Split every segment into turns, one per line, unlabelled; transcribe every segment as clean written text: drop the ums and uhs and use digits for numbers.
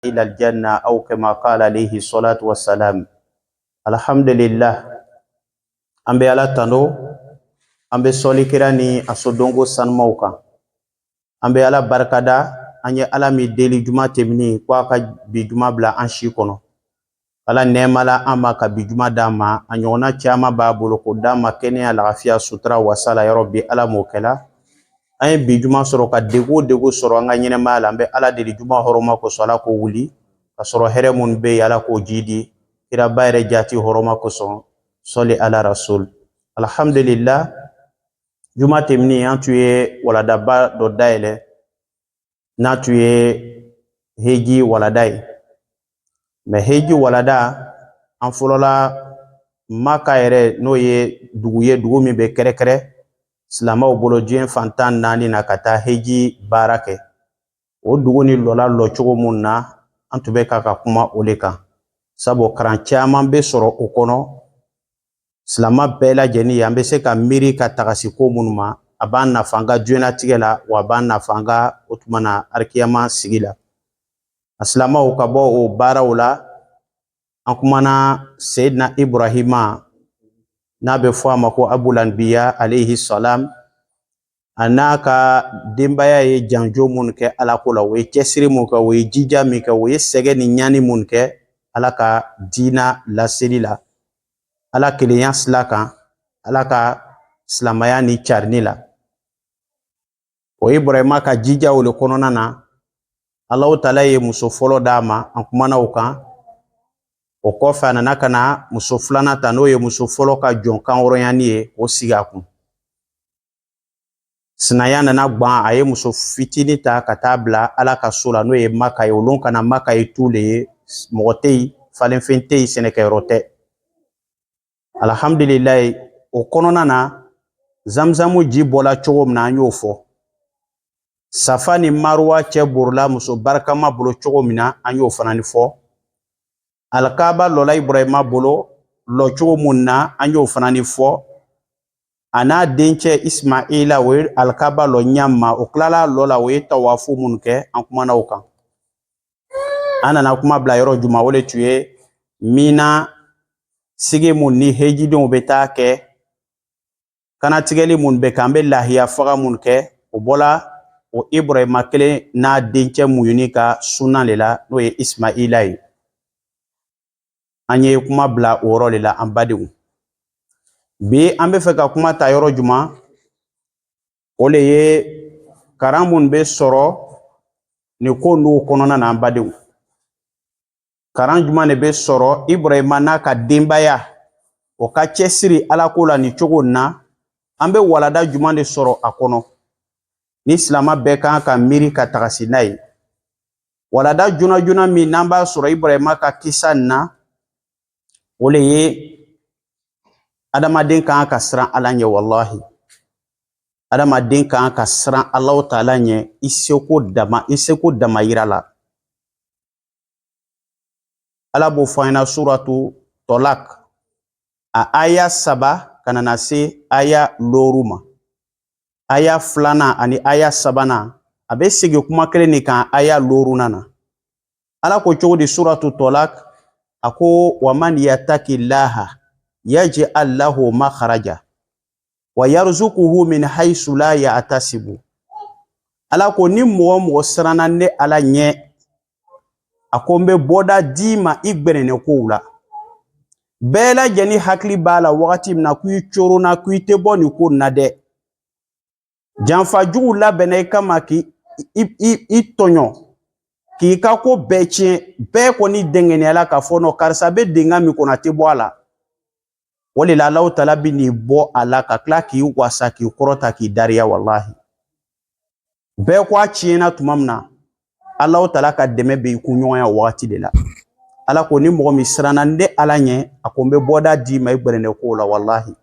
إلى الجنة أو كما قال عليه الصلاة والسلام. الحمد لله أمبي على تنو أمبي سولي كراني أصدونغو سنموكا أمبي على بركادا أني على مي ديلي جمعة تمني كواكا بجمعة بلا أنشي كونو ala nemala amaka bijuma dama anyona chama babulu kudama kene ala afia sutra wasala ya rabbi ala mokela ay bijuma soro ka degu soro nga nyine mala mbe ala de juma horoma ko sala ko wuli ka soro here mun be ala ko jidi ira bayre jati horoma ko son soli ala rasul. Alhamdulillah juma temni an tuye wala daba do daile na tuye heji wala dai me heji walada an folola maka yere no ye dugu min be kere kere silamaw bolo jien fantan nani na kata heji barake o dugu ni lola lo cogo mun na an tube ka kuma ole kan sabo karan caman be soro o kono silama bela jeni ya be se ka miri ka tagasi ko mun ma aban na fanga juena tigela wa ban na fanga otmana arkiyama sigila aslama o kabo o barawla an kumana Sayyidina Ibrahima na be fo amako Abul Anbiya alayhi salam anaka dimbaya ye janjo mun ke ala ko la we kesiri mun ka we jija mi ka we sege ni nyani mun ke ala ka dina la selila ala kiliyan slaka ala ka islamaya ni charnila o Ibrahima ka jija o le konona na Allah taala ye muso folo dama an kumana o kan o kofa nana kana muso flana tano ye muso folo ka jonkan oroyani ye o siga kun sinaya nana gban aye muso fitini ta ka tabla ala ka sola no ye maka ye olon kana maka ye tule mogotei falen fentei seneke rote. Alhamdulillah o konona na zamzamu ji bola chogo mna anyo fo safa ni marwa che burla muso barkama bolo chogo mina anyo fanani fo alkaba lola Ibrahima bolo lo chogo munna anyo fanani fo ana denche Ismaila we alkaba lo nyamma o klala lola we tawafu munke an kuma na ukan ana na kuma bla yoro juma wole tuye mina sige mun ni heji don beta ke kana tigeli mun be kambe lahiya faga munke o bola o Ibrahima kele na denche muyunika sunan lela no ye Ismaila yi anye kuma bla oro lela ambadiu bi ambe feka kuma ta yoro juma ole ye karamun be soro ni ko no konona na ambadiu karan juma ne be soro Ibrahima na ka dembaya o ka chesiri ala ko la ni chogo na ambe walada juma ne soro akono ni islama be kan ka miri ka tagasi nai walada juna mi namba soro Ibrahima ka kisa na ole ye adamaden kan ka siran ala ɲɛ wallahi adamaden kan ka siran Allah taala ɲɛ iseko dama yira la ala b'o fɔ an na suratu Tolak a aya 3 kana na se aya 6 ma aya 2 ani aya 3 a bɛ segi kuma kelen ni kan aya 6 na ala ko cogo di suratu Tolak ako waman yattaqillaha yaj'al lahu makhraja wa yarzuquhu min haythu la ya'tasibu ala ko ni mo sirana ne ala ɲɛ ako mbe boda dima igbenene ko wula bela jeni hakli bala wakati mina kuyi corona kuyi te boni ko na de janfa jugu labɛnna kama ki i tɔɲɔ ki ka ko bɛɛ tiɲɛ bɛɛ kɔni dengɛnɛla ka fɔ no karisa be denga mi kɔnɔ te bɔ ala wale la Allah taala bi ni bɔ ala ka tila k'i wasa k'i kɔrɔta k'i dariya wallahi bɛɛ ko a tiɲɛna tuma min na Allah taala ka dɛmɛ bɛ i kunɲɔgɔnya wagati de la ala ko ni mɔgɔ min siranna ne ala ɲɛ a ko n bɛ bɔda d'i ma i gbɛrɛnɛ ko la wallahi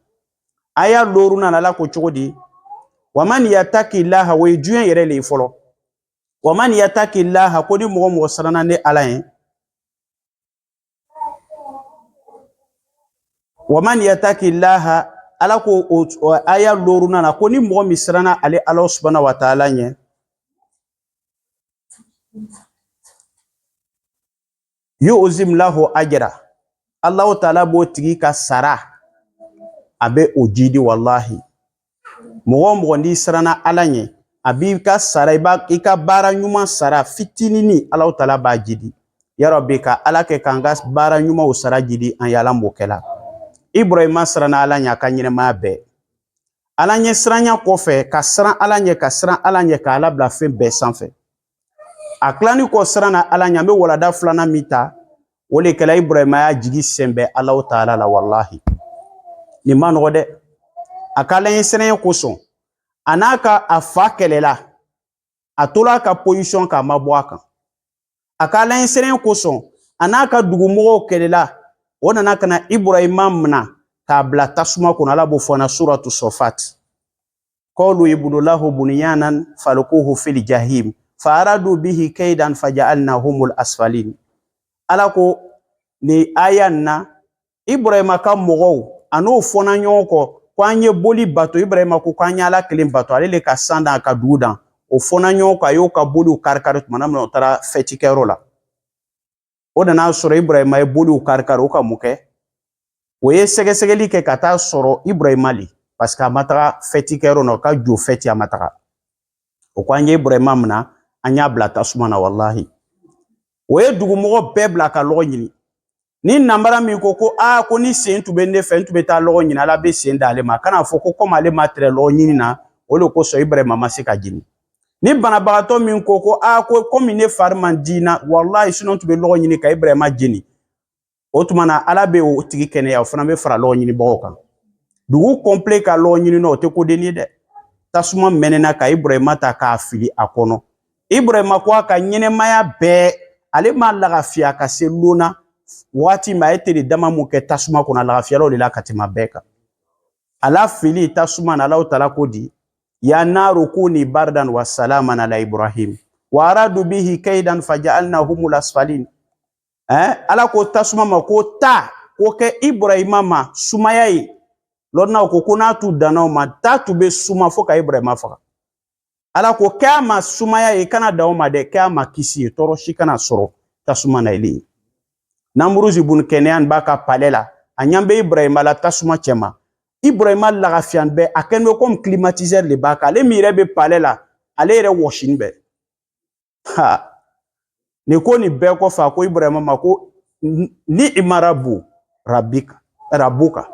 aya 6 na ala ko cogo di waman yattaqillaha wa juyen yɛrɛ le fɔlɔ waman yattaqillaha ko ni mɔgɔ siranna ne ala ɲɛ waman yattaqillaha ala ko aya 6 na ko ni mɔgɔ min siranna ale Allah subhanahu wa ta'ala ɲɛ yu'zim lahu ajra Allahu ta'ala b'o tigi ka sara a bɛ o jidi wallahi mɔgɔ o mɔgɔ n'i siranna Ala ɲɛ a b'i ka sara i ka baara ɲuman sara fitinini Allahu ta'ala b'a jidi ya Rabbi ka Ala kɛ k'an ka baara ɲumanw sara jidi an ye Ala mɔkɛla Ibrahima siranna Ala ɲɛ a ka ɲɛnɛmaya bɛɛ Ala ɲɛ siranya kɔfɛ ka siran Ala ɲɛ ka siran Ala ɲɛ ka Ala bila fɛn bɛɛ sanfɛ a tilani kɔ siranna Ala ɲɛ an bɛ walada filanan min ta o de kɛla Ibrahima y'a jigi sɛnbɛ Allahu ta'ala la wallahi nin ma nɔgɔ dɛ a ka Ala ɲɛ siranya kosɔn a n'a ka a fa kɛlɛla a tola a ka position k'a ma bɔ a kan a ka Ala ɲɛ siranya kosɔn a n'a ka dugumɔgɔw kɛlɛla o nana ka na Ibrahima mina k'a bila tasuma kɔnɔ Ala b'o fɔ na suratu Sofat qalu ibnu lahu bunyanan falquhu fil jahim fa aradu bihi kaydan faja'alnahumul asfalin Ala ko ni aya na Ibrahima ka mɔgɔw an'o fɔna ɲɔgɔn kɔ ko an ye boli bato Ibrahima ko k'an ye Ala kelen bato ale le ka san dan ka dugu dan o fɔna ɲɔgɔn kɔ a y'o ka boliw kari-kari tumana min na o taara fɛtikɛyɔrɔ la o nana sɔrɔ Ibrahima ye boliw kari-kari o ka mun kɛ o ye sɛgɛsɛgɛli kɛ ka taa sɔrɔ Ibrahima le parce que a ma taga fɛtikɛyɔrɔ na o ka jo fɛti a ma taga o ko an ye Ibrahima mina an y'a bila tasuma na wallahi o ye dugumɔgɔ bɛɛ bila ka lɔgɔ ɲini ni nambara min ko ko ni sen tun bɛ ne fɛ n tun bɛ taa lɔgɔ ɲini Ala bɛ sen d'ale ma kana fɔ ko comme ale ma tɛrɛ lɔgɔ ɲini na o de kosɔn Ibrahima ma se ka jeni ni banabagatɔ min ko ko comme ne fari man di na wallahi sinon tun bɛ lɔgɔ ɲini ka Ibrahima jeni o tuma na Ala bɛ o tigi kɛnɛya o fana bɛ fara lɔgɔ ɲinibagaw kan dugu complet ka lɔgɔ ɲini na o tɛ koden ye dɛ tasuma mɛnɛna ka Ibrahima ta k'a fili a kɔnɔ Ibrahima ko a ka ɲɛnɛmaya bɛɛ ale ma lagafiya ka se lona waati min a ye tile dama mun kɛ tasuma kɔnɔ a lagafiyala o de la ka tɛmɛ bɛɛ kan Ala fili tasuma na Allahu ta'ala ko di ya naru kuni bardan wa salaman ala Ibrahim wa aradu bihi kaydan faja'alnahumul asfalin Ala ko tasuma ma ko ta ko kɛ Ibrahima ma sumaya ye lɔrina ko n'a t'u danna ma ta tun bɛ suma fo ka Ibrahima faga Ala ko kɛ a ma sumaya ye kana dan o ma dɛ kɛ a ma kisi ye tɔɔrɔ si kana sɔrɔ tasuma na ile Namuruzi bun Kenan b'a ka palais la a ɲan bɛ Ibrahima la tasuma cɛma Ibrahima lagafiyan bɛɛ a kɛlen bɛ comme climatiseur de b'a kan ale min yɛrɛ bɛ palais la ale yɛrɛ wɔsini bɛɛ ni ko ni bɛɛ kɔfɛ a ko Ibrahima ma ko ni imarabu rabbuka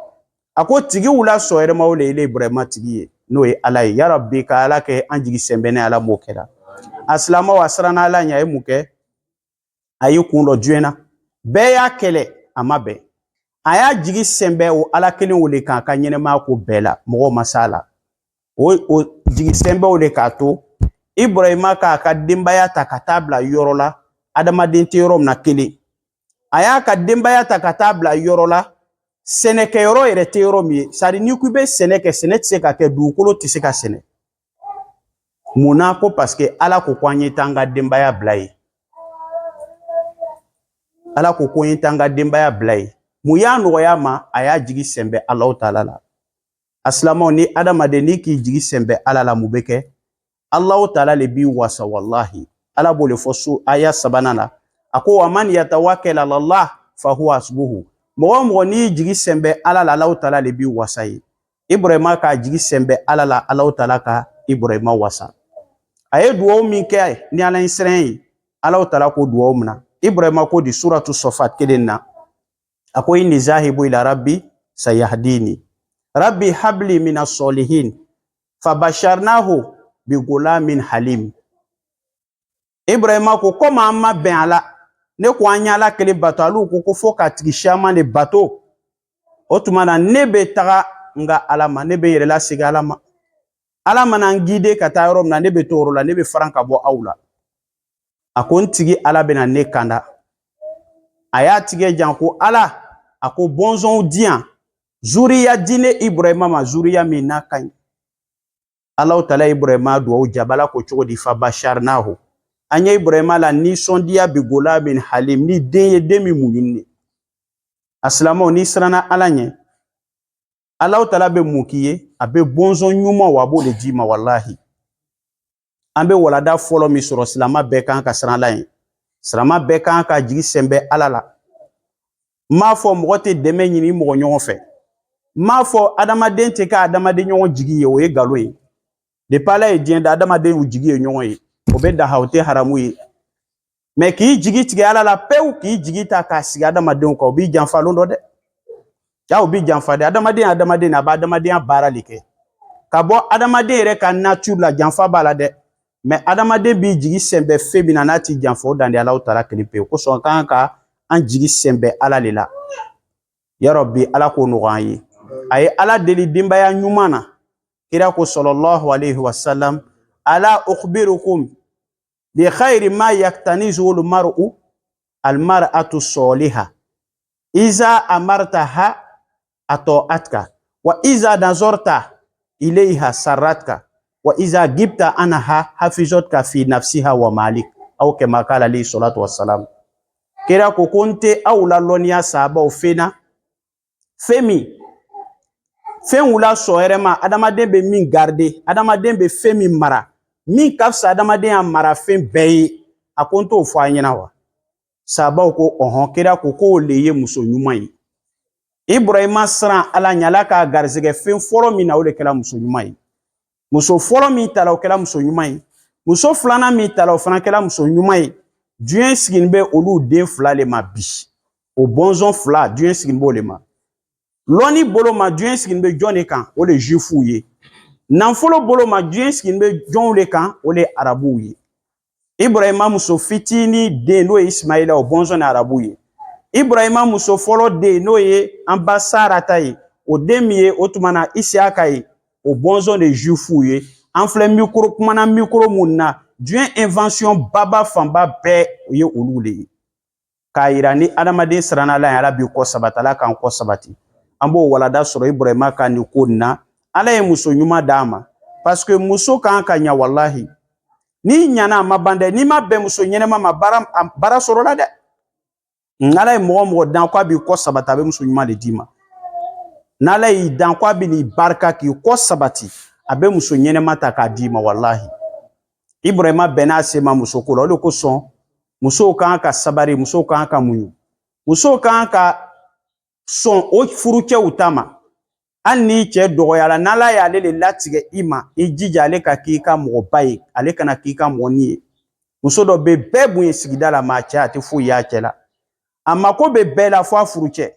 a ko tigi wula sɔyɛrɛ ma o le ile Ibrahima tigi ye n'o ye Ala ye ya Rabbi ka Ala kɛ an jigi sɛnbɛnɛ Ala m'o kɛra a silamɛw a siranna Ala ɲɛ a ye mun kɛ a y'i kun dɔ joona bɛɛ y'a kɛlɛ a ma bɛn a y'a jigi sɛnbɛ o Ala kelen o le kan a ka ɲɛnɛmaya ko bɛɛ la mɔgɔw ma s'a la o jigi sɛnbɛw le k'a to Ibrahima k'a ka denbaya ta ka taa bila yɔrɔ la adamaden tɛ yɔrɔ min na kelen a y'a ka denbaya ta ka taa bila yɔrɔ la sɛnɛkɛyɔrɔ yɛrɛ tɛ yɔrɔ min ye sari ni ko i bɛ sɛnɛ kɛ sɛnɛ tɛ se ka kɛ dugukolo tɛ se ka sɛnɛ mun na ko parce que Ala ko ko an ye taa an ka denbaya bila ye Ala ko ko n t'an ka denbaya bila ye mun y'a nɔgɔya ma a y'a jigi sɛnbɛ Allahu ta'ala la a silamɛw ni adamaden ni k'i jigi sɛnbɛ Ala la mun bɛ kɛ Allahu ta'ala le b'i wasa wallahi Ala b'o le fɔ su aya 3nan la a ko wa man yatawakkal ala Allah fa huwa hasbuhu mɔgɔ o mɔgɔ n'i jigi sɛnbɛ Ala la Allahu ta'ala le b'i wasa ye Ibrahima k'a jigi sɛnbɛ Ala la Allahu ta'ala ka Ibrahima wasa a ye duwawu min kɛ ni Ala ye siran ye Allahu ta'ala ko duwawu min na Ibrahima ko di suratu Sofat kelen na a ko inni zahibu ila rabbi sayahdini rabbi habli minas solihin fabasharnahu bi gulamin halim Ibrahima ko comme an ma bɛn a la ne ko an y'Ala kelen bato alu ko fo ka tigi siaman de bato o tuma na ne bɛ taga nga Ala ma ne bɛ yɛrɛ lasegin Ala ma Ala mana n guider ka taa yɔrɔ min na ne bɛ to yɔrɔ la ne bɛ faran ka bɔ aw la a ko n tigi Ala bɛna ne kanda a y'a tigɛ jan ko Ala a ko bɔnsɔnw di yan zuriya di ne Ibrahima ma zuriya min n'a ka ɲi Allahu ta'ala Ibrahima duwawu jaabi Ala ko cogo di fabasharnahu an ye Ibrahima la nisɔndiya bi gulamin halim ni den ye den min muɲunen ye a silamɛw n'i siranna Ala ɲɛ Allahu ta'ala bɛ mun k'i ye a bɛ bɔnsɔn ɲumanw a b'o de d'i ma wallahi an bɛ walada fɔlɔ min sɔrɔ silamɛ bɛɛ kan ka siran Ala ɲɛ Sirama bɛɛ kan ka jigi sɛnbɛ Ala la. M'a fɔ mɔgɔ tɛ dɛmɛ ɲini mɔgɔ ɲɔgɔn fɛ. M'a fɔ adamaden tɛ ka adamaden ɲɔgɔn jigi ye, o ye nkalon ye. Depuis Ala ye diɲɛ da adamaden y'u jigi ye ɲɔgɔn ye. O bɛ daha o tɛ haramu ye. Mais k'i jigi tigɛ Ala la pewu, k'i jigi ta k'a sigi adamadenw kan, o b'i janfalon dɔ dɛ. Ja o b'i janfa dɛ. Adamaden adamaden a b'a adamadenya baara de kɛ. Ka bɔ adamaden yɛrɛ ka nature la janfa b'a la dɛ. Mais adamaden b'i jigi sɛnbɛ fɛn min na n'a t'i janfa o dan de Alahu Taala kelen pewu. Kosɔn kan ka an jigi sɛnbɛ Ala le la. Ya Rabbi, Ala k'o nɔgɔya an ye. A ye Ala deli denbaya ɲuman na. Kira ko sallallahu alayhi wa sallam, ala ukhbirukum bi khayri ma yaktanizu al-mar'u al-mar'atu soliha. Iza amartaha ata'atka wa iza nazarta ilayha sarratka wa iza gibta anha hafizatka fi nafsiha wa malik. Aw kama qala alayhi salatu wassalam. Kira ko konte awla lonia sahabaw fena femi fen wula sɔhɛrɛma adamaden bɛ min garder, adamaden bɛ fɛn min mara, min ka fisa adamaden ya mara fɛn bɛɛ ye. A ko n t'o fɔ a ɲɛna wa? Sahabaw ko ɔhɔn. Kira ko k'o le ye muso ɲuman ye. Ibrahima siran Ala ɲɛ, Ala k'a garisɛgɛ fɛn fɔlɔ min na o de kɛra muso ɲuman ye. Muso fɔlɔ min tala o kɛra muso ɲuman ye. Muso filanan min tala o fana kɛra muso ɲuman ye. Diɲɛ sigilen bɛ olu den fila le ma bi. O bɔnsɔn fila diɲɛ sigilen b'o le ma. Lɔni bolo ma diɲɛ sigilen bɛ jɔn de kan? O de juifuw ye. Nafolo bolo ma diɲɛ sigilen bɛ jɔnw de kan? O de arabuw ye. Ibrahima muso fitinin den n'o ye Ismaila, o bɔnsɔn ni arabuw ye. Ibrahima muso fɔlɔ den n'o ye an ba Sarata ye, o den min ye o tuma na Isiaka ye, o bɔnsɔn de juifuw ye. An filɛ micro kumana micro mun na, diɲɛ invention baba fanba bɛɛ o ye olu de ye. K'a yira ni adamaden siranna Ala ɲɛ, Ala b'i kɔ sabati, Ala k'an kɔ sabati. An b'o walada sɔrɔ Ibrahima ka nin ko nin na. Ala ye muso ɲuman d'a ma. Parce que muso kan ka ɲa wallahi. N'i ɲana a ma ban dɛ, n'i ma bɛn muso ɲɛnɛma ma baara sɔrɔ la dɛ. N'Ala ye mɔgɔ mɔgɔ dan ko a b'i kɔ sabati, a bɛ muso ɲuman de d'i ma. N'Ala y'i dan ko a bɛ n'i barika k'i kɔ sabati, a bɛ muso ɲɛnɛma ta k'a d'i ma wallahi. Ibrahima bɛn'a se ma muso ko la. O de kosɔn musow kan ka sabari, musow kan ka muɲu. Musow kan ka sɔn o furucɛw ta ma. Hali n'i cɛ dɔgɔyara, n'Ala y'ale le latigɛ i ma, i jija ale ka k'i ka mɔgɔba ye, ale kana k'i ka mɔgɔnin ye. Muso dɔ bɛ bɛɛ bonya sigida la, maa cɛ a tɛ foyi y'a cɛ la. A mako bɛ bɛɛ la fɔ a furucɛ.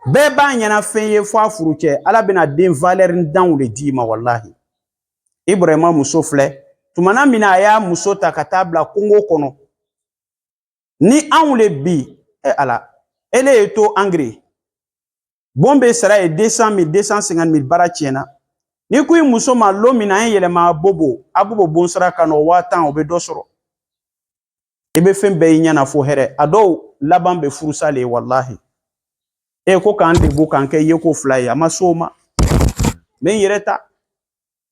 Bɛɛ b'a ɲɛna fɛn ye fɔ a furucɛ. Ala bɛna den valeur danw de d'i ma wallahi. Ibrahima muso filɛ, tumana min na a y'a muso ta ka taa bila kungo kɔnɔ. Ni anw le bi, Ala, ele ye to engrais. Bon bɛ sara ye 200 000 250 000 baara tiɲɛna. Ni ko i muso ma lo min na an yɛlɛma a bobo bon sara ka n'o 50 000 o bɛ dɔ sɔrɔ. I bɛ fɛn bɛɛ y'i ɲɛna fo hɛrɛ. A dɔw laban bɛ furusa le ye wallahi. Ko k'an debu k'an kɛ yeko fila ye, a ma s'o ma. N bɛ n yɛrɛ ta.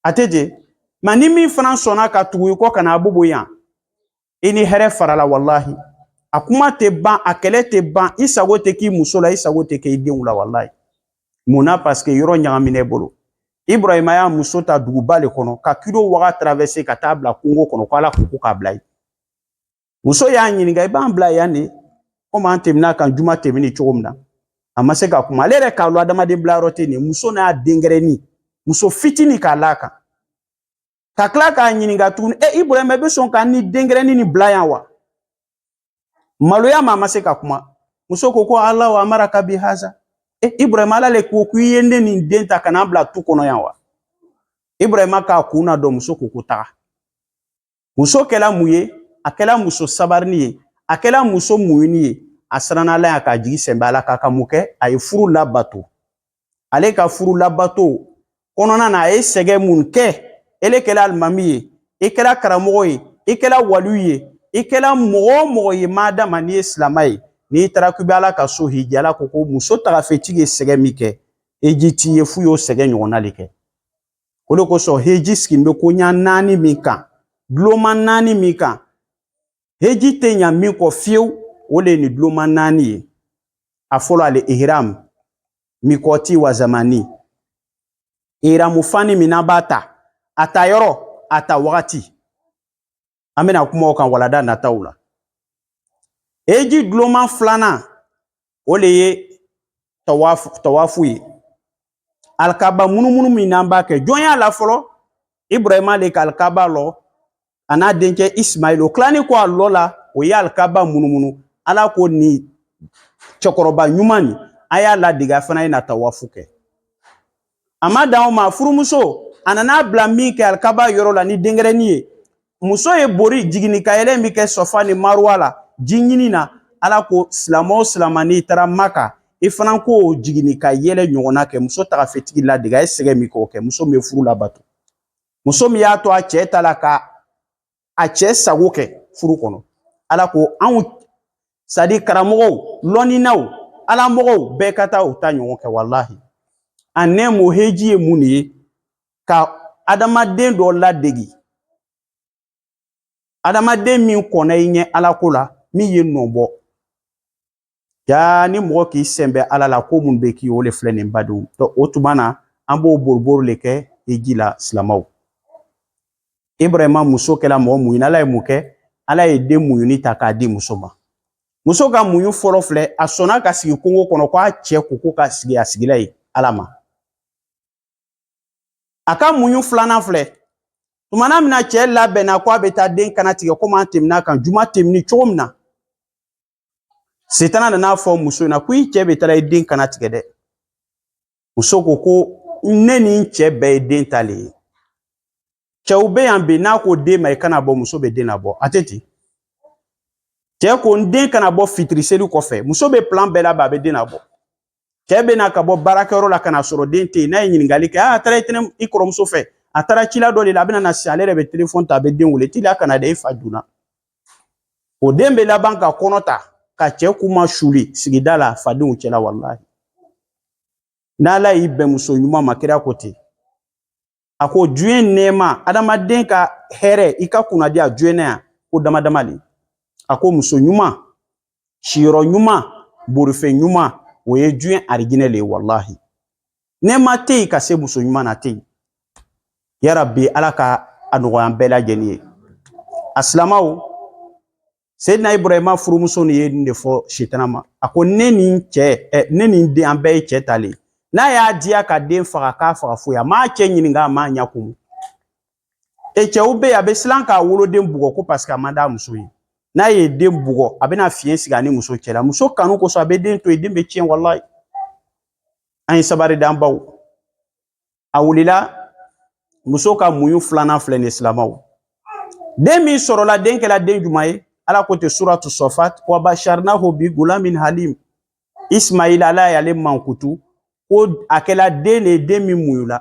A tɛ je. Mais ni min fana sɔnna ka tugu i kɔ ka na a bobo yan, i ni hɛrɛ farala wallahi. A kuma tɛ ban, a kɛlɛ tɛ ban, i sago tɛ k'i muso la, i sago tɛ k'i denw la wallahi. Munna? Parce que yɔrɔ ɲagaminen bolo. Ibrahima y'a muso ta duguba le kɔnɔ ka kilo waga traverser ka taa bila kungo kɔnɔ ko Ala ko k'a bila yen. Muso y'a ɲininka, i b'an bila yan de? Komi an tɛmɛna kan juma tɛmɛni cogo min na. A ma se ka kuma. Ale yɛrɛ k'a dɔn adamaden bila yɔrɔ tɛ nin ye. Muso n'a denkɛrɛnin, muso fitinin k'a l'a kan. Ka tila k'a ɲininka tuguni, Ibrahima i bɛ sɔn ka ni denkɛrɛnin ni bila yan wa? Maloya ma se ka kuma. Muso ko Allahu amaraka bi haza. Ibrahima Ala le ko k'i ye ne nin den ta ka n'an bila tu kɔnɔ yan wa? Ibrahima k'a kun na dɔn muso ko taga. Muso kɛla mun ye? A kɛla muso sabarini ye. A kɛla muso muɲuni ye. A siranna Ala ɲɛ k'a jigi sɛnbɛ Ala k'a ka mun kɛ? A ye furu labato. Ale ka furu labato kɔnɔna na a ye sɛgɛn mun kɛ. Ele kɛla alimami ye, i kɛla karamɔgɔ ye, i kɛla waliyu ye, i kɛla mɔgɔ o mɔgɔ ye madama n'i ye silama ye, n'i taara k'i bɛ Ala ka so hiji, Ala ko muso tagafetigi ye sɛgɛn min kɛ, hiji t'i ye f'u y'o sɛgɛn ɲɔgɔnna de kɛ. O de kosɔn hiji sigilen bɛ koɲa 4 min kan, duloma 4 min kan. Hiji tɛ ɲa min kɔ fiyewu, o de ye nin duloma 4 ye. A fɔlɔ ale ihram, mikɔti wa zamani. Ihramu fani min n'a b'a ta. A ta yɔrɔ, a ta wagati. An bɛna kuma o kan walada nataw la. Eji duloma flana o le ye tawafu ye. Alkaba munumunu min n'an b'a kɛ jɔn y'a la fɔlɔ Ibrahima le ka alkaba lɔ a n'a denkɛ Ismail o tilani ko a lɔ la o ye alkaba munumunu Ala ko ni cɛkɔrɔba ɲuman ni a y'a ladege a fana ye na tawafu kɛ. A ma dan o ma furumuso a nana bila min kɛ alkaba yɔrɔ la ni denkɛrɛnin ye muso ye bori jigini ka yɛlɛ min kɛ Sɔfa ni Maruwa la ji ɲini na Ala ko silamɛ o silamɛ n'i taara Maka i fana ko jigini ka yɛlɛ ɲɔgɔnna kɛ muso tagafetigi ladege a ye sɛgɛ min k'o kɛ muso min furu labato muso min y'a to a cɛ ta la ka a cɛ sago kɛ furu kɔnɔ Ala ko anw sadi karamɔgɔw lɔnninaw Ala mɔgɔw bɛɛ ka taa u ta ɲɔgɔn kɛ wallahi a nɛɛmu heji ye mun ye ka adamaden dɔ ladegi adamaden min kɔnna i ɲɛ Ala ko la min ye nɔbɔ ja ni mɔgɔ k'i sɛnbɛ Ala la ko mun bɛ k'i o le filɛ nin badenw o tuma na an b'o boriboro le kɛ heji la silamɛw Ibrahima muso kɛla mɔgɔ muɲu Ala ye mun kɛ Ala ye den muɲuni ta k'a di muso ma muso ka muɲu fɔlɔ filɛ a sɔnna ka sigi kungo kɔnɔ k'a cɛ ko ka sigi a sigila ye Ala ma a ka muɲu filanan filɛ tumana min na cɛ labɛnna ko a bɛ taa den kana tigɛ komi an tɛmɛna kan juma tɛmɛni cogo min na Sitana nana fɔ muso in na ko i cɛ bɛ taa i den kana tigɛ dɛ muso ko ne ni n cɛ bɛɛ ye den tale ye cɛw bɛ yan bi n'a ko den ma i kana bɔ muso bɛ den labɔ a tɛ ten cɛ ko n den kana bɔ fitiri seli kɔfɛ muso bɛ plan bɛɛ labɛn a bɛ den labɔ cɛ bɛ na ka bɔ baarakɛyɔrɔ la ka na sɔrɔ den tɛ yen n'a ye ɲininkali kɛ a taara i kɔrɔmuso fɛ a taara cila dɔ de la a bɛna na se ale yɛrɛ bɛ téléphone ta a bɛ den wele teliya kana dɛ i fa dunna o den bɛ laban ka kɔnɔ ta ka cɛ kuma suli sigida la fadenw cɛla wallahi n'Ala y'i bɛn muso ɲuman ma kira ko ten a ko diɲɛ nɛɛma adamaden ka hɛrɛ i ka kunnadiya diɲɛ na yan ko dama dama le a ko muso ɲuman siyɔrɔ ɲuman borifɛn ɲuman o ye diɲɛ arijinɛ le ye wallahi nɛɛma tɛ yen ka se muso ɲuman na tɛ yen yarabi Ala ka a nɔgɔya an bɛɛ lajɛlen ye a silamɛw Seydina Ibrahima furumuso ni ye nin de fɔ Sitana ma a ko ne ni n den an bɛɛ ye cɛ tale n'a y'a diya ka den faga k'a faga foyi a m'a cɛ ɲininka a m'a ɲɛ kumu cɛw bɛ yen a bɛ siran k'a woloden bugɔ ko parce que a man d'a muso ye n'a ye den bugɔ a bɛna fiɲɛ sigi a ni muso cɛla muso kanu kosɔn a bɛ den to yen den bɛ tiɲɛ wallahi an ye sabari d'an baw a wulila muso ka muɲu filanan filɛ nin silamɛw den min sɔrɔla den kɛla den jumɛn ye Ala ko ten suratu Sɔfat wa basharnahu bi gulamin halim Ismail Ala y'ale mankutu ko a kɛla den de den min muɲula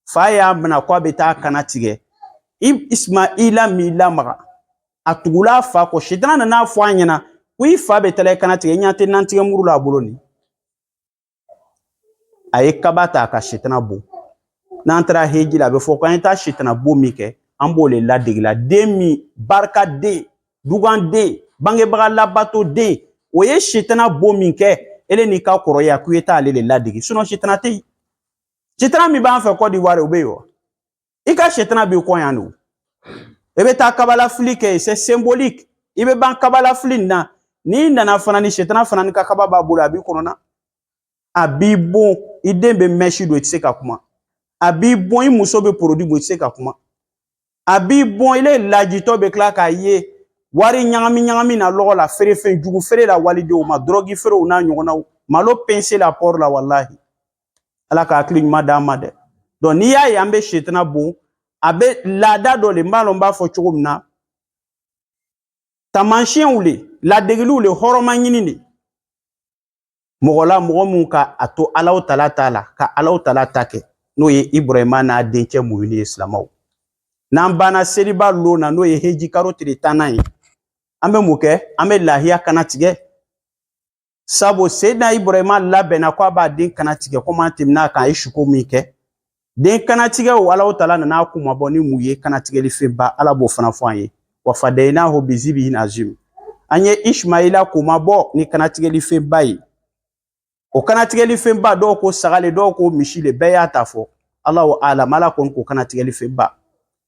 fa y'a minɛ ko a bɛ taa kana tigɛ Ismaila min lamaga a tugula fa kɔ Sitana nana fɔ a ɲɛna ko i fa bɛ taa kana tigɛ i ɲɛ tɛ nantigɛ muru la a bolo ni a ye kaba ta ka Sitana bon n'an taara heji la a bɛ fɔ ko an ye taa Sitana bon min kɛ an b'o le ladege la den min barika den duganden bangebaga labato den o ye Sitana bon min kɛ ele n'i ka kɔrɔya k'u ye taa ale le ladege sinon Sitana tɛ yen Sitana min b'an fɛ Côte d'Ivoire o bɛ yen wa i ka Sitana b'i kɔ yan de i bɛ taa kabalafili kɛ c'est symbolique i bɛ ban kabalafili nin na n'i nana fana ni Sitana fana ni ka kaba b'a bolo a b'i kɔnɔna a b'i bon i den bɛ mèche don i tɛ se ka kuma a b'i bon i muso bɛ produit bɔ i tɛ se ka kuma a b'i bon ile lajitɔ bɛ tila k'a ye wari ɲagami na lɔgɔ la feerefɛn jugu feere la walidenw ma drogue feerew n'a ɲɔgɔnnaw malo pince la port la wallahi Ala ka hakili ɲuman d'an ma dɛ donc n'i y'a ye an bɛ Sitana bon a bɛ laada dɔ le n b'a dɔn n b'a fɔ cogo min na taamasiyɛnw le ladegeliw le hɔrɔnma ɲini de mɔgɔ la mɔgɔ mun ka a to Alahu Taala ta la ka Alahu Taala ta kɛ n'o ye Ibrahima n'a dencɛ muɲuni ye silamɛw n'an banna seliba lon na n'o ye heji karo tile 10 ye an bɛ mun kɛ an bɛ lahiya kana tigɛ sabu Seydina Ibrahima labɛnna ko a b'a den kana tigɛ komi an tɛmɛna kan a ye suko min kɛ den kana tigɛ o Alahu Taala nana a kuma bɔ ni mun ye kana tigɛli fɛnba Ala b'o fana fɔ an ye wa fadaynahu bizibhin azim an ye Ismaila kuma bɔ ni kana tigɛli fɛnba ye o kana tigɛli fɛnba dɔw ko saga le dɔw ko misi le bɛɛ y'a ta fɔ Allahu alam Ala kɔni ko kana tigɛli fɛnba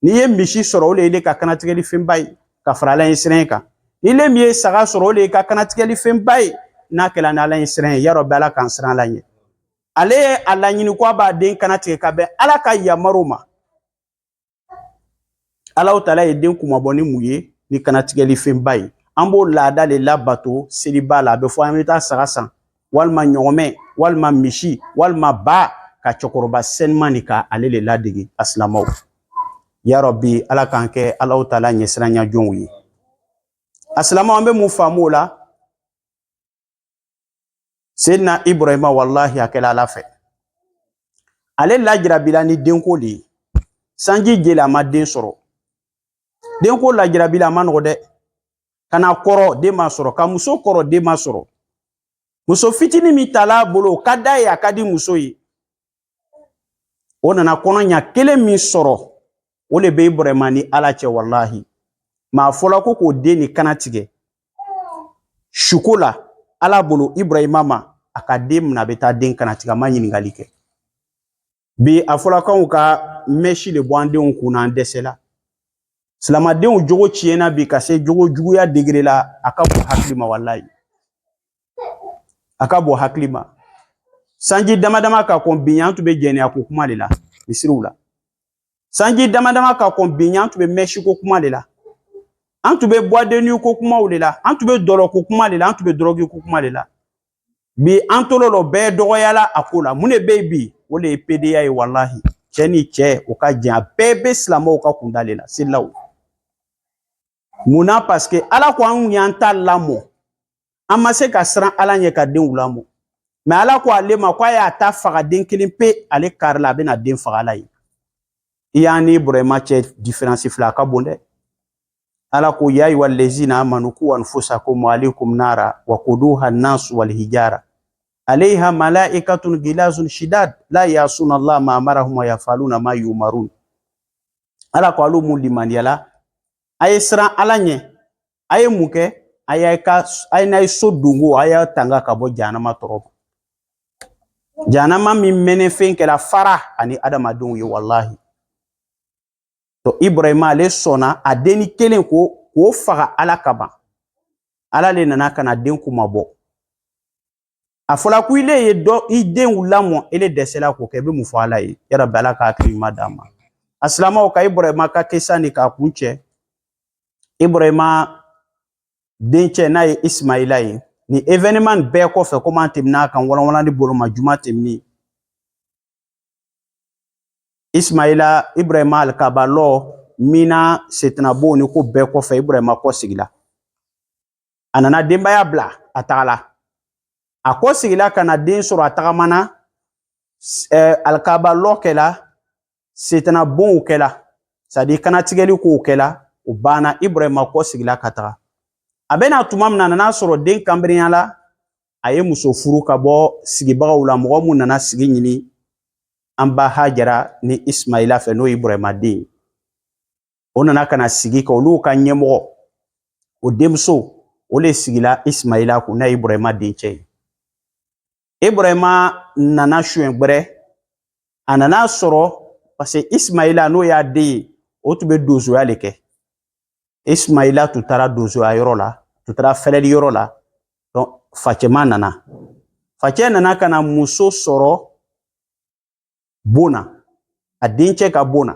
n'i ye misi sɔrɔ o le ye ka kana tigɛli fɛnba ye ka fara Ala ye siran kan ni le mi saga soro le ka kanatigɛli fɛn ba ye n'a kɛla ni Ala ye siran ye yarɔ bɛ Ala k'an siran Ala ɲɛ ale ye a laɲini ko a b'a den kanatigɛ ka bɛn Ala ka yamaruw ma Alahu Taala ye den kumabɔ ni mun ye ni kanatigɛli fɛn ba ye an b'o laada le labato seliba la a bɛ fɔ an bɛ taa saga san walima ɲɔgɔmɛ walima misi walima ba ka cɛkɔrɔba sɛniman ni ka ale le ladege asilamɛw yarɔ bi Ala k'an kɛ Alahu Taala ɲɛsiranya jɔnw ye asilamɛw an bɛ mun faamu o la Seydina Ibrahima wallahi a kɛla Ala fɛ ale lajirabila ni denko de ye sanji jeli a ma den sɔrɔ denko lajirabila a ma nɔgɔ dɛ kana kɔrɔ den ma sɔrɔ ka muso kɔrɔ den ma sɔrɔ muso fitinin min tala bolo ka da ye a ka di muso ye o nana kɔnɔ ɲa kelen min sɔrɔ o le bɛ Ibrahima ni Ala cɛ wallahi maa fɔla ko k'o den ni kana tigɛ suko la Ala bolo Ibrahima ma a ka den mina a bɛ taa den kana tigɛ a ma ɲininkali kɛ bi a fɔla k'anw ka mɛsi de bɔ an denw kun na an dɛsɛla silamadenw jogo tiɲɛna bi ka se jogo juguya degré la a ka bɔ hakili ma wallahi a ka bɔ hakili ma sanji damadama ka kɔn bi an tun bɛ jɛnɛya ko kuma de la misiriw la sanji damadama ka kɔn bi an tun bɛ mɛsi ko kuma de la an tun bɛ boîte de nuit ko kumaw de la an tun bɛ dɔlɔ ko kuma de la an tun bɛ drogue ko kuma de la bi an tololo bɛɛ dɔgɔyala a ko la mun de bɛ bi o de ye PDA ye wallahi cɛ ni cɛ o ka jɛn a bɛɛ bɛ silamɛw ka kunda de la selilaw munna parce que Ala ko an y'an ta lamɔ an ma se ka siran Ala ɲɛ ka denw lamɔ mais Ala ko ale ma ko a y'a ta faga den kelen pe ale karila a bɛna den faga Ala ye i y'an ni Ibrahima cɛ différence fila a ka bon dɛ Ala ko ya ayyuhal lezina amanu qu anfusakum wa alaykum nara wa quduha an-nas wal hijara alayha malaikatun gilazun shidad la yasuna Allah ma amarahum wa yafaluna ma yumarun Ala ko alu mun limaniya aye siran Ala ɲɛ aye mun kɛ aye n'a ye so dongo aye tanga ka bɔ jahanama tɔrɔ jahanama min mɛnɛ fɛn kɛla fara ani adamadenw ye wallahi to Ibrahima ale sɔnna a denni kelen k'o faga Ala kama Ala le nana kana den kuma bɔ a fɔla ko ile ye i denw lamɔ ele dɛsɛla k'o kɛ i bɛ mun fɔ Ala ye yarabi Ala ka hakili ɲuman d'an ma a silamɛw ka Ibrahima ka kisa ni k'a kun cɛ Ibrahima dencɛ n'a ye Ismaila ye ni événement bɛɛ kɔfɛ komi an tɛmɛna kan walawalani bolo ma juma tɛmɛni Ismaila Ibrahima alkabalɔ mina setinabo ni ko bɛɛ kɔfɛ Ibrahima kɔ sigila a nana denbaya bila a tagala a kɔ sigila ka na den sɔrɔ a tagamana alkabalɔ kɛla setinabonw kɛla c'est à dire kanatigɛli kow kɛla o banna Ibrahima kɔ sigila ka taga a bɛna tuma min na a nana sɔrɔ den kanbiriyala a ye muso furu ka bɔ sigibagaw la mɔgɔ mun nana sigi ɲini an ba Hajara ni Ismaila fɛ n'o ye Ibrahima den o nana kana sigi ka olu ka ɲɛmɔgɔ o denmuso o le sigila Ismaila kun n'a ye Ibrahima dencɛ ye Ibrahima nana suɲɛ gbɛrɛ a nana sɔrɔ parce que Ismaila n'o y'a den ye o tun bɛ donsoya le kɛ Ismaila tun taara donsoya yɔrɔ la tun taara fɛlɛli yɔrɔ la donc facɛma nana facɛ nana kana muso sɔrɔ bona a dencɛ ka bona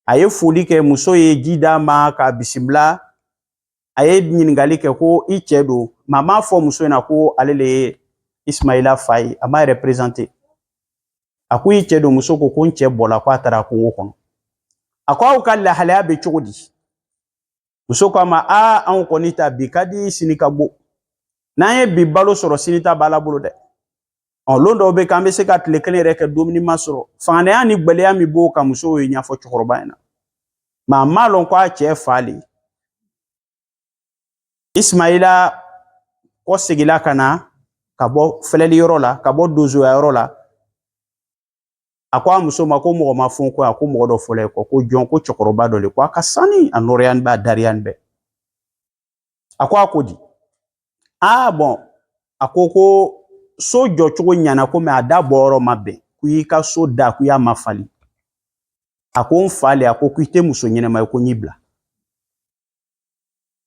a ye foli kɛ muso ye ji d'a ma k'a bisimila a ye ɲininkali kɛ ko i cɛ don maa m'a fɔ muso in na ko ale le ye Ismaila fa ye a m'a représenter a ko i cɛ don muso ko n cɛ bɔla ko a taara kungo kɔnɔ a ko aw ka lahalaya bɛ cogo di muso ko a ma anw kɔni ta bi ka di sini ka bɔ n'an ye bi balo sɔrɔ sini ta b'Ala bolo dɛ lon dɔw bɛ k'an bɛ se ka tile kelen yɛrɛ kɛ dumuni ma sɔrɔ fanganaya ni gbɛlɛya min b'o kan musow ye ɲɛfɔ cɛkɔrɔba in na mais a m'a lɔn ko a cɛ fa le Ismaila kɔ segila ka na ka bɔ filɛli yɔrɔ la ka bɔ donsoya yɔrɔ la a ko a muso ma ko mɔgɔ ma fɔ ko a ko mɔgɔ dɔ fɔlɔ kɔ ko jɔn ko cɛkɔrɔba dɔ le ko a ka sani a nɔrɔya b'a dariya bɛɛ a ko a ko di bon a ko so jɔ cogo ɲana ko mais a da bɔ yɔrɔ ma bɛn ko i ka so da ko i y'a mafali a ko n fa le a ko i tɛ muso ɲɛnama ye ko n y'i bila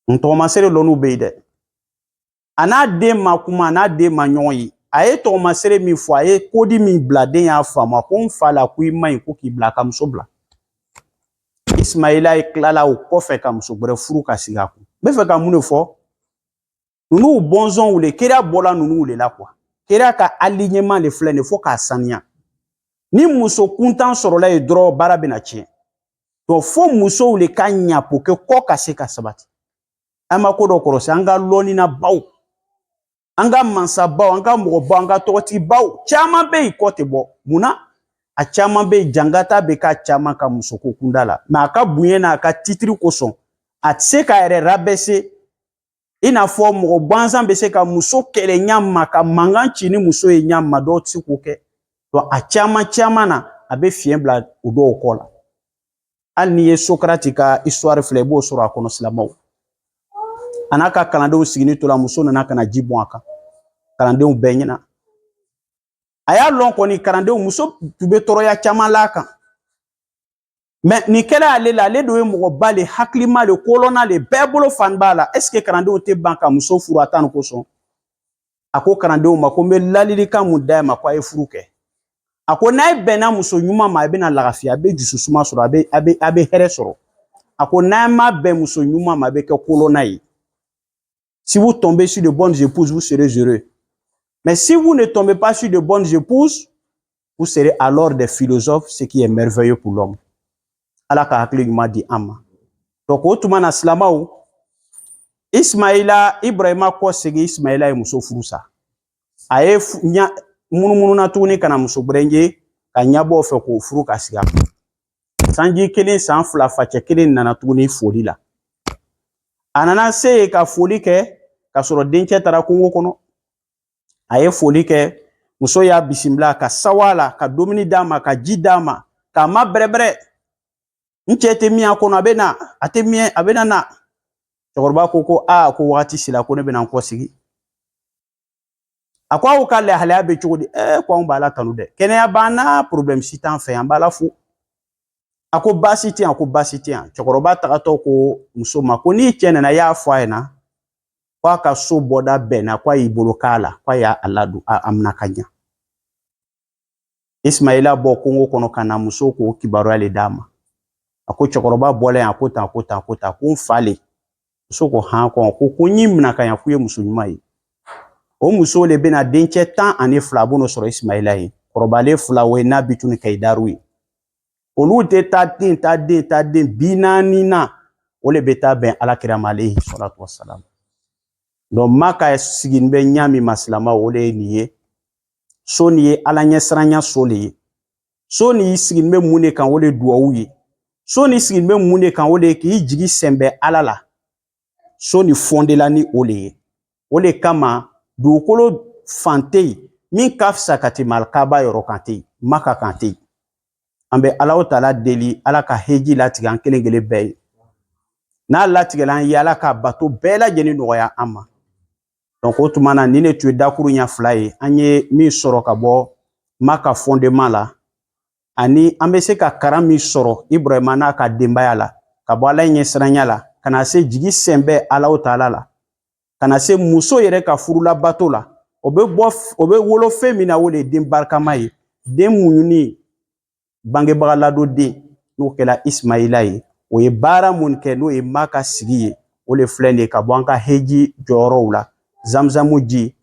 ntɔgɔmasere lɔnu bɛ yen dɛ a n'a den ma kuma a n'a den ma ɲɔgɔn ye a ye tɔgɔmasere min fɔ a ye kodi min bila den y'a faamu ko n fa la ko i ma ɲi ko k'i bila a ka muso bila Ismaila ye tilala o kɔfɛ ka muso wɛrɛ furu ka sigi a kun n bɛ fɛ ka mun de fɔ ninnu bɔnsɔnw le kira bɔla ninnu le la quoi kira ka alignement le filɛ nin ye fo k'a sanuya ni muso kuntan sɔrɔla ye dɔrɔn baara bɛna tiɲɛ donc fo musow le ka ɲa pour que kɔ ka se ka sabati an ma ko dɔ kɔlɔsi an ka lɔnina baw an ka mansabaw an ka mɔgɔbaw an ka tɔgɔtigibaw caman bɛ yen kɔ tɛ bɔ munna a caman bɛ yen jangata bɛ k'a caman ka musoko kunda la mais a ka bonya n'a ka titiri kosɔn a tɛ se k'a yɛrɛ rabaisser i n'a fɔ mɔgɔ gansan bɛ se ka muso kɛlɛ ɲa ma ka mankan ci ni muso ye ɲa ma dɔw tɛ se k'o kɛ donc a caman na a bɛ fiɲɛ bila o dɔw kɔ la hali n'i ye Socrate ka histoire filɛ i b'o sɔrɔ a kɔnɔ silamɛw a n'a ka kalandenw sigini to la muso nana ka na ji bɔn a kan kalandenw bɛɛ ɲɛna a y'a lɔn kɔni kalandenw muso tun bɛ tɔɔrɔya caman la a kan mais nin kɛla ale la ale de ye mɔgɔba le hakilima le kolɔnna le bɛɛ bolo fan b'a la est ce que kalandenw tɛ ban ka muso furu a ta nin kosɔn a ko kalandenw ma ko n bɛ ladilikan mun d'a ma ko a ye furu kɛ a ko n'a ye bɛnna muso ɲuman ma a bɛna lafiya a bɛ dususuma sɔrɔ a bɛ hɛrɛ sɔrɔ a ko n'a ma bɛn muso ɲuman ma a bɛ kɛ kolɔnna ye si vous tombez sur de bonnes épouses vous serez heureux mais si vous ne tombez pas sur de bonnes épouses vous serez alors des philosophes ce qui est merveilleux pour l'homme ala ka hakili ɲuman di an ma donc o tuma na silamɛw Ismaila Ibrahima kɔ segi Ismaila ye muso furu sa a ye munumuna tuguni kana muso wɛrɛ ye ka ɲɛbɔ fɛ k'o furu ka sigi a kan sanji kelen san fila facɛ kelen nana tuguni foli la a nana se yen ka foli kɛ ka sɔrɔ dencɛ taara kungo kɔnɔ a ye foli kɛ muso y'a bisimila ka sawa la ka dumuni d'a ma ka ji d'a ma k'a ma bɛrɛbɛrɛ n cɛ tɛ min a kɔnɔ a bɛ na a tɛ min a bɛ na cɛkɔrɔba ko ko ko wagati sera ko ne bɛna n kɔ sigi a ko aw ka lahalaya bɛ cogo di ko anw b'a la tanu dɛ kɛnɛya b'an na problème si t'an fɛ an b'a la fo a ko baasi tɛ yan a ko baasi tɛ yan cɛkɔrɔba tagatɔ ko muso ma ko n'i cɛ nana i y'a fɔ a ye na ko a ka so bɔda bɛnna ko a y'i bolo k'a la ko a y'a ladon a mina ka ɲa Ismaila bɔ kungo kɔnɔ ka na muso k'o kibaruya le d'a ma a ko cɛkɔrɔba bɔlen a ko tan ko tan ko tan ko n fa le muso ko han kɔn ko n y'i mina ka ɲa k'u ye muso ɲuman ye o muso le bɛna dencɛ 12 a b'o sɔrɔ Ismaila ye kɔrɔbalen 2 o ye n'a bituni Kaidaru ye olu tɛ taa den 40 na o le bɛ taa bɛn alakira ma alayhi salatu wassalam donc Maka sigin bɛ ɲa min ma silamɛw o le ye nin ye so nin ye ala ɲɛsiranya so le ye so nin sigin bɛ mun de kan o le duwawu ye so nin sigin bɛ mun de kan o le k'i jigi sɛnbɛ ala la so nin fondela ni o le ye o le kama dugukolo fan tɛ yen min ka fisa ka tɛmɛ alikaba yɔrɔ kan tɛ yen Maka kan tɛ yen an bɛ Alahu Taala deli ala ka heji latigɛ an kelen kelen bɛɛ ye n'a latigɛla an ye ala ka bato bɛɛ lajɛlen nɔgɔya an ma donc o tuma na nin de tun ye dakuru ɲɛ 2 ye an ye min sɔrɔ ka bɔ Maka fondement la ani an bɛ se ka karan min sɔrɔ Ibrahima n'a ka denbaya la ka bɔ ala ɲɛsiranya la ka na se jigi sɛnbɛ Alahu Taala la ka na se muso yɛrɛ ka furula bato la o bɛ wolo fɛn min na o de ye den barikama ye den muɲuni bangebaga ladoden n'o kɛra Ismaila ye o ye baara mun kɛ n'o ye Maka sigi ye o le filɛ nin ye ka bɔ an ka heji jɔyɔrɔw la Zamzamu ji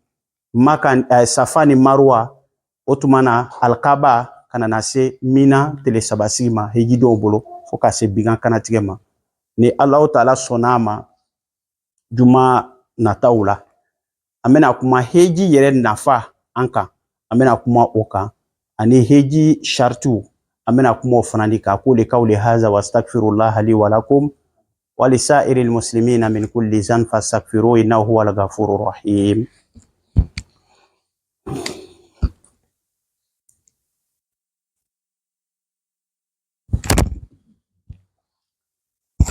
Maka Safa ni Marwa o tuma na alikaba ka na se Mina tile 3 sigi ma heji dɔw bolo fo ka se bigan kanatigɛ ma ni Alahu Taala sɔnna a ma juma nataw la an bɛna kuma heji yɛrɛ nafa an kan an bɛna kuma o kan ani heji shartiw an bɛna kuma o fana de kan quli qawli haza wastaghfirullaha li wa lakum wa lisairil muslimina min kulli zan fastaghfiruhu innahu huwal ghafurur rahim.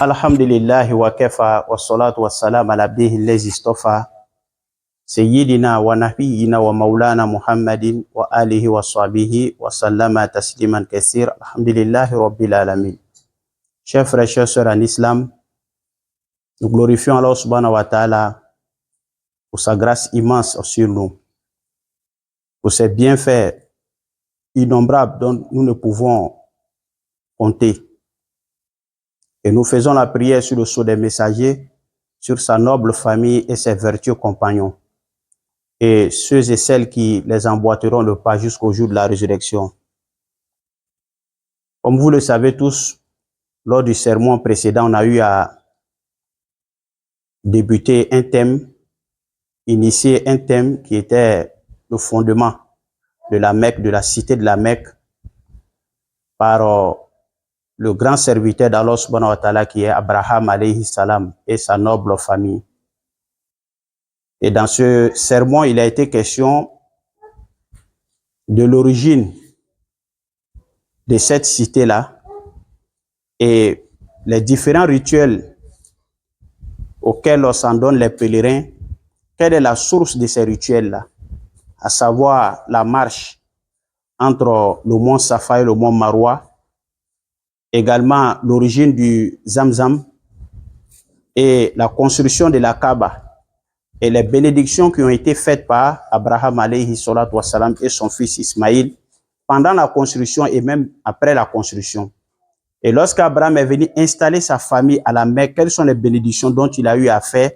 Alhamdulillahi wa kafa wa salatu wa salam ala abdihi allazi istafa sayyidina wa nabiyyina wa maulana Muhammadin wa alihi wa sahbihi wa sallama tasliman kathir. Alhamdulillahi rabbil alamin. Chers frères et sœurs en islam, Nous glorifions Allah subhanahu wa ta'ala pour sa grâce immense sur nous, pour ses bienfaits innombrables dont nous ne pouvons compter. Et nous faisons la prière sur le sceau des messagers, sur sa noble famille et ses vertueux compagnons, et ceux et celles qui les emboîteront le pas jusqu'au jour de la résurrection. Comme vous le savez tous, lors du sermon précédent, on a eu à débuter un thème, initier un thème qui était le fondement de la Mecque, de la cité de la Mecque, par le grand serviteur d'Allah subhanahu wa ta'ala qui est Abraham alayhi salam et sa noble famille. Et dans ce sermon, il a été question de l'origine de cette cité-là et les différents rituels auxquels on s'en donne les pèlerins. Quelle est la source de ces rituels-là? À savoir la marche entre le mont Safa et le mont Marwa, également l'origine du Zamzam et la construction de la Kaaba et les bénédictions qui ont été faites par Abraham alayhi salatu wassalam et son fils Ismaïl pendant la construction et même après la construction. Et lorsqu'Abraham est venu installer sa famille à la Mecque, quelles sont les bénédictions dont il a eu à faire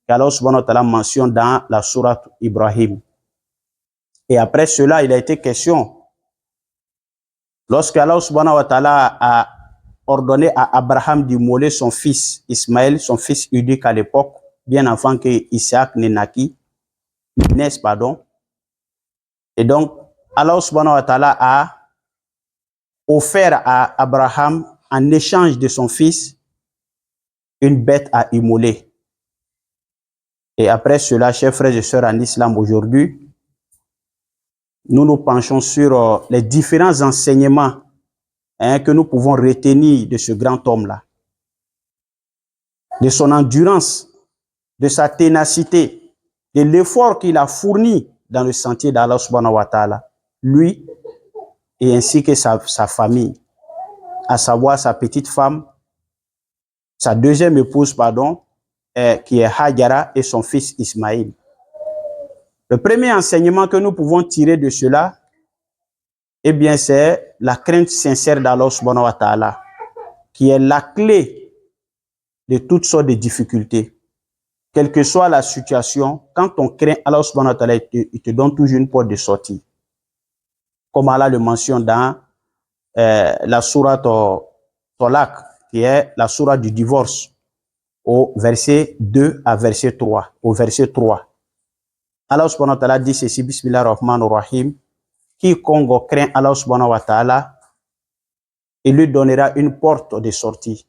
qu'Allah subhanahu wa ta'ala mentionne dans la sourate Ibrahim. Et après cela, il a été question, lorsqu'Allah subhanahu wa ta'ala a ordonné à Abraham d'immoler son fils Ismaël, son fils unique à l'époque, bien avant que Isaac ne naisse, pardon. Et donc, Allah subhanahu wa ta'ala a offert à Abraham, en échange de son fils, une bête à immoler. Et après cela, chers frères et sœurs en islam, aujourd'hui, nous nous penchons sur les différents enseignements que nous pouvons retenir de ce grand homme-là, de son endurance, de sa ténacité, de l'effort qu'il a fourni dans le sentier d'Allah subhanahu wa ta'ala, lui et ainsi que sa famille, à savoir sa petite femme, sa deuxième épouse, pardon, qui est Hajara, et son fils Ismaïl. Le premier enseignement que nous pouvons tirer de cela, eh bien, c'est la crainte sincère d'Allah subhanahu wa ta'ala, qui est la clé de toutes sortes de difficultés. Quelle que soit la situation, quand on craint Allah subhanahu wa ta'ala, il te donne toujours une porte de sortie. Comme Allah le mentionne dans la sourate Tolak, qui est la sourate du divorce, au verset 2 à verset 3, au verset 3. Allah subhanahu wa ta'ala dit ceci, Bismillah ar-Rahman ar-Rahim, quiconque craint Allah subhanahu wa ta'ala, il lui donnera une porte de sortie.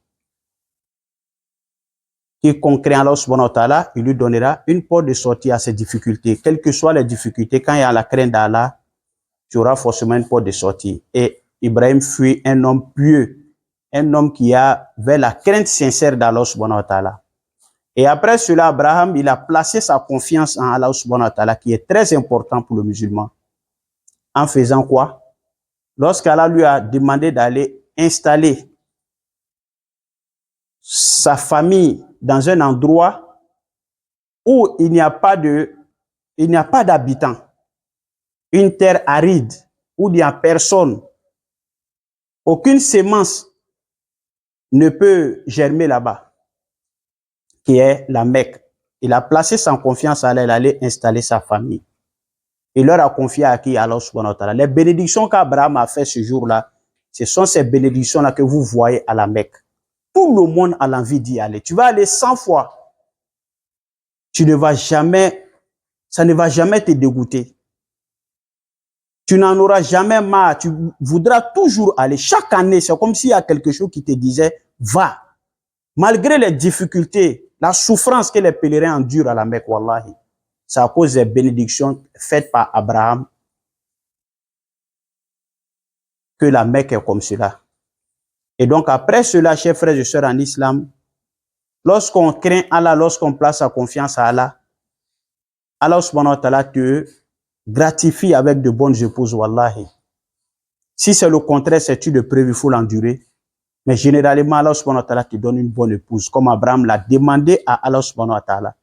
Quiconque craint Allah subhanahu wa ta'ala, il lui donnera une porte de sortie à ses difficultés. Quelles que soient les difficultés, quand il y a la crainte d'Allah, tu auras forcément une porte de sortie. Et Ibrahim fut un homme pieux, un homme qui avait la crainte sincère d'Allah subhanahu wa ta'ala. Et après cela, Abraham, il a placé sa confiance en Allah subhanahu wa ta'ala, qui est très important pour le musulman. En faisant quoi? Lorsqu'Allah lui a demandé d'aller installer sa famille dans un endroit où il n'y a pas d'habitants, une terre aride, où il n'y a personne, aucune semence ne peut germer là-bas, qui est la Mecque. Il a placé sa confiance à elle, aller installer sa famille. Il leur a confié à qui? Allah subhanahu wa ta'ala. Les bénédictions qu'Abraham a fait ce jour-là, ce sont ces bénédictions-là que vous voyez à la Mecque. Tout le monde a l'envie d'y aller. Tu vas aller 100 fois. Tu ne vas jamais, ça ne va jamais te dégoûter. Tu n'en auras jamais marre. Tu voudras toujours aller. Chaque année, c'est comme s'il y a quelque chose qui te disait, va. Malgré les difficultés, la souffrance que les pèlerins endurent à la Mecque, wallahi, c'est à cause des bénédictions faites par Abraham que la Mecque est comme cela. Et donc après cela, chers frères et sœurs en islam, lorsqu'on craint Allah, lorsqu'on place sa confiance à Allah, Allah subhanahu wa ta'ala te gratifie avec de bonnes épouses, wallahi. Si c'est le contraire, c'est-tu de prévu, il faut l'endurer. Mais généralement, Allah subhanahu wa ta'ala te donne une bonne épouse, comme Abraham l'a demandé à Allah subhanahu wa ta'ala.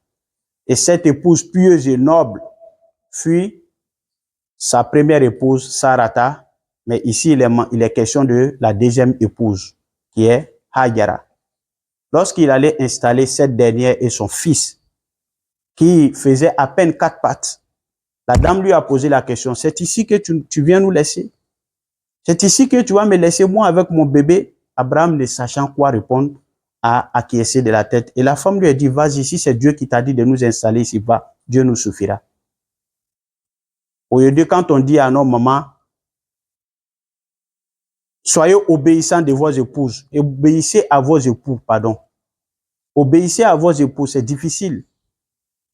Et cette épouse pieuse et noble fut sa première épouse, Sarata, mais ici il est question de la deuxième épouse, qui est Hajara. Lorsqu'il allait installer cette dernière et son fils, qui faisait à peine 4 pattes, la dame lui a posé la question, c'est ici que tu viens nous laisser? C'est ici que tu vas me laisser moi avec mon bébé? Abraham, ne sachant quoi répondre, a acquiescé de la tête. Et la femme lui a dit, vas-y, si c'est Dieu qui t'a dit de nous installer ici bas, Dieu nous suffira. Au lieu de quand on dit à nos mamans, soyez obéissants de vos épouses, obéissez à vos époux, pardon. Obéissez à vos époux, c'est difficile.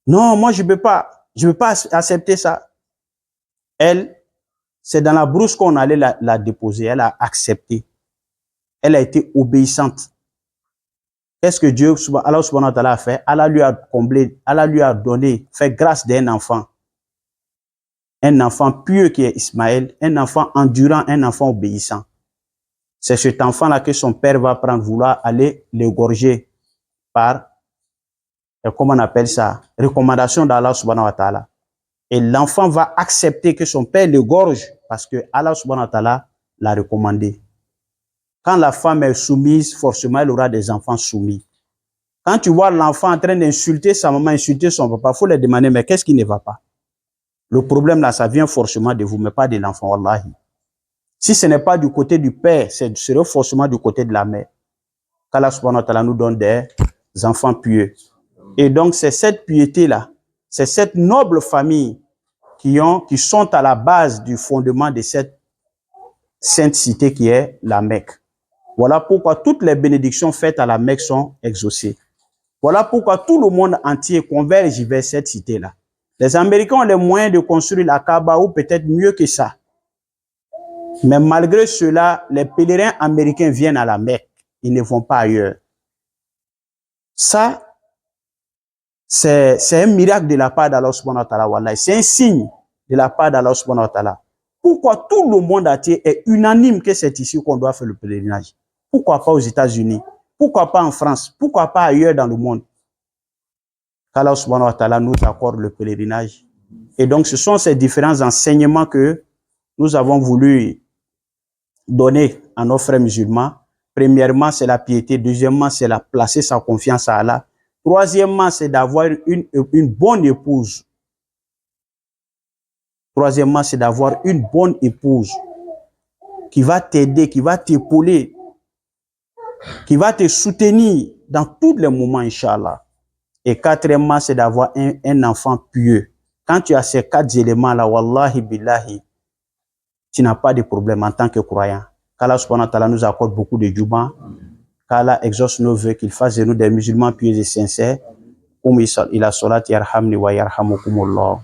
Non, moi je ne peux pas accepter ça. Elle, c'est dans la brousse qu'on allait la déposer, elle a accepté. Elle a été obéissante. Qu'est-ce que Dieu, Allah subhanahu wa ta'ala a fait? Allah lui a comblé, Allah lui a donné, fait grâce d'un enfant. Un enfant pieux qui est Ismaël, un enfant endurant, un enfant obéissant. C'est cet enfant-là que son père va prendre, vouloir aller l'égorger par, comment on appelle ça, recommandation d'Allah subhanahu wa ta'ala. Et l'enfant va accepter que son père l'égorge parce que Allah subhanahu wa ta'ala l'a recommandé. Quand la femme est soumise, forcément, elle aura des enfants soumis. Quand tu vois l'enfant en train d'insulter sa maman, insulter son papa, il faut lui demander, mais qu'est-ce qui ne va pas? Le problème là, ça vient forcément de vous, mais pas de l'enfant, wallahi. Si ce n'est pas du côté du père, c'est forcément du côté de la mère. Qu'Allah subhanahu wa ta'ala nous donne des enfants pieux. Et donc, c'est cette piété-là, c'est cette noble famille qui sont à la base du fondement de cette sainte cité qui est la Mecque. Voilà pourquoi toutes les bénédictions faites à la Mecque sont exaucées. Voilà pourquoi tout le monde entier converge vers cette cité-là. Les Américains ont les moyens de construire la Kaaba ou peut-être mieux que ça. Mais malgré cela, les pèlerins américains viennent à la Mecque. Ils ne vont pas ailleurs. Ça, c'est un miracle de la part d'Allah subhanahu wa ta'ala, wallahi. C'est un signe de la part d'Allah subhanahu wa ta'ala. Pourquoi tout le monde entier est unanime que c'est ici qu'on doit faire le pèlerinage? Pourquoi pas aux États-Unis? Pourquoi pas en France? Pourquoi pas ailleurs dans le monde? Qu'Allah subhanahu wa ta'ala nous accorde le pèlerinage. Et donc, ce sont ces différents enseignements que nous avons voulu donner à nos frères musulmans. Premièrement, c'est la piété. Deuxièmement, c'est la placer sa confiance à Allah. Troisièmement, c'est d'avoir une bonne épouse. Troisièmement, c'est d'avoir une bonne épouse qui va t'aider, qui va t'épauler, qui va te soutenir dans tous les moments, Inch'Allah. Et quatrièmement, c'est d'avoir un enfant pieux. Quand tu as ces 4 éléments-là, wallahi billahi, tu n'as pas de problème en tant que croyant. Qu'Allah subhanahu wa ta'ala nous accorde beaucoup de djouban. Qu'Allah exauce nos vœux, qu'il fasse de nous des musulmans pieux et sincères. Il a salat yarhamni wa yarhamukumullah.